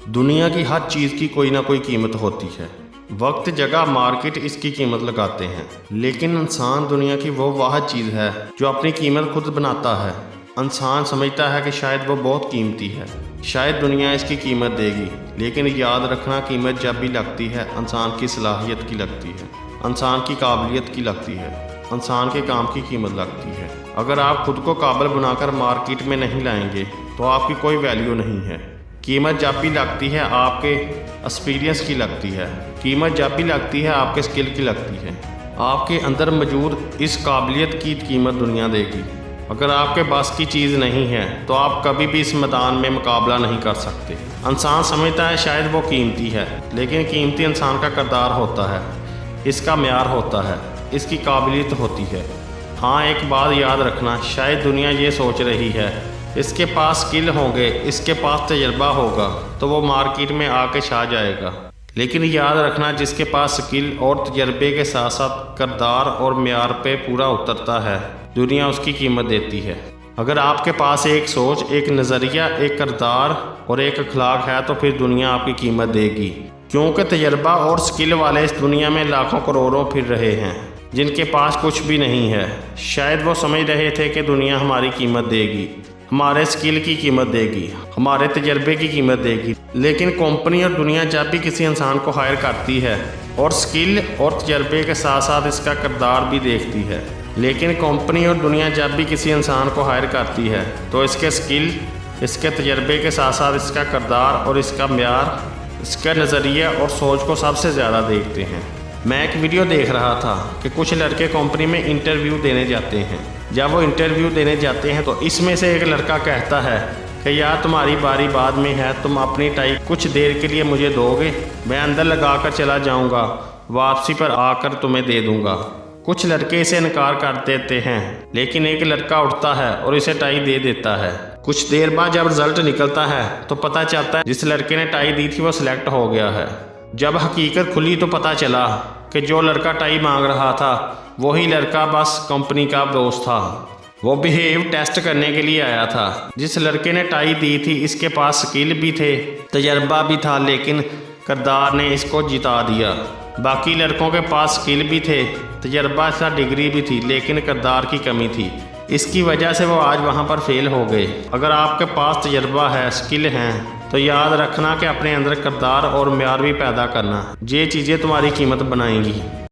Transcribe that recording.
दुनिया की हर चीज़ की कोई ना कोई कीमत होती है। वक्त, जगह, मार्केट इसकी कीमत लगाते हैं, लेकिन इंसान दुनिया की वो वाहिद चीज़ है जो अपनी कीमत खुद बनाता है। इंसान समझता है कि शायद वो बहुत कीमती है, शायद दुनिया इसकी कीमत देगी, लेकिन याद रखना, कीमत जब भी लगती है इंसान की सलाहियत की लगती है, इंसान की काबिलियत की लगती है, इंसान के काम की कीमत लगती है। अगर आप खुद को काबिल बनाकर मार्केट में नहीं लाएंगे तो आपकी कोई वैल्यू नहीं है। कीमत जब भी लगती है आपके एक्सपीरियंस की लगती है, कीमत जब भी लगती है आपके स्किल की लगती है। आपके अंदर मौजूद इस काबिलियत की कीमत दुनिया देगी। अगर आपके पास की चीज़ नहीं है तो आप कभी भी इस मैदान में मुकाबला नहीं कर सकते। इंसान समझता है शायद वो कीमती है, लेकिन कीमती इंसान का किरदार होता है, इसका म्यार होता है, इसकी काबिलियत होती है। हाँ, एक बात याद रखना, शायद दुनिया ये सोच रही है इसके पास स्किल होंगे, इसके पास तजर्बा होगा तो वो मार्केट में आके छा जाएगा। लेकिन याद रखना, जिसके पास स्किल और तजर्बे के साथ साथ किरदार और म्यार पे पूरा उतरता है, दुनिया उसकी कीमत देती है। अगर आपके पास एक सोच, एक नज़रिया, एक किरदार और एक अखलाक है तो फिर दुनिया आपकी कीमत देगी, क्योंकि तजर्बा और स्किल वाले इस दुनिया में लाखों करोड़ों फिर रहे हैं जिनके पास कुछ भी नहीं है। शायद वो समझ रहे थे कि दुनिया हमारी कीमत देगी, हमारे स्किल की कीमत देगी, हमारे तजर्बे की कीमत देगी। लेकिन कंपनी और दुनिया जब भी किसी इंसान को हायर करती है और स्किल और तजर्बे के साथ साथ इसका किरदार भी देखती है, लेकिन कंपनी और दुनिया जब भी किसी इंसान को हायर करती है तो इसके स्किल, इसके तजर्बे के साथ साथ इसका किरदार और इसका म्यार, इसका नज़रिया और सोच को सबसे ज़्यादा देखते हैं। मैं एक वीडियो देख रहा था कि कुछ लड़के कंपनी में इंटरव्यू देने जाते हैं। जब वो इंटरव्यू देने जाते हैं तो इसमें से एक लड़का कहता है कि यार तुम्हारी बारी बाद में है, तुम अपनी टाई कुछ देर के लिए मुझे दोगे, मैं अंदर लगा कर चला जाऊंगा, वापसी पर आकर तुम्हें दे दूंगा। कुछ लड़के इसे इनकार कर देते हैं, लेकिन एक लड़का उठता है और इसे टाई दे देता है। कुछ देर बाद जब रिजल्ट निकलता है तो पता चलता है जिस लड़के ने टाई दी थी वो सिलेक्ट हो गया है। जब हकीकत खुली तो पता चला कि जो लड़का टाई मांग रहा था वही लड़का बस कंपनी का दोस्त था। वो बिहेव टेस्ट करने के लिए आया था। जिस लड़के ने टाई दी थी इसके पास स्किल भी थे, तजर्बा भी था, लेकिन किरदार ने इसको जिता दिया। बाकी लड़कों के पास स्किल भी थे, तजर्बा था, डिग्री भी थी, लेकिन किरदार की कमी थी। इसकी वजह से वो आज वहाँ पर फेल हो गए। अगर आपके पास तजर्बा है, स्किल हैं, तो याद रखना कि अपने अंदर किरदार और म्यार भी पैदा करना, ये चीज़ें तुम्हारी कीमत बनाएंगी।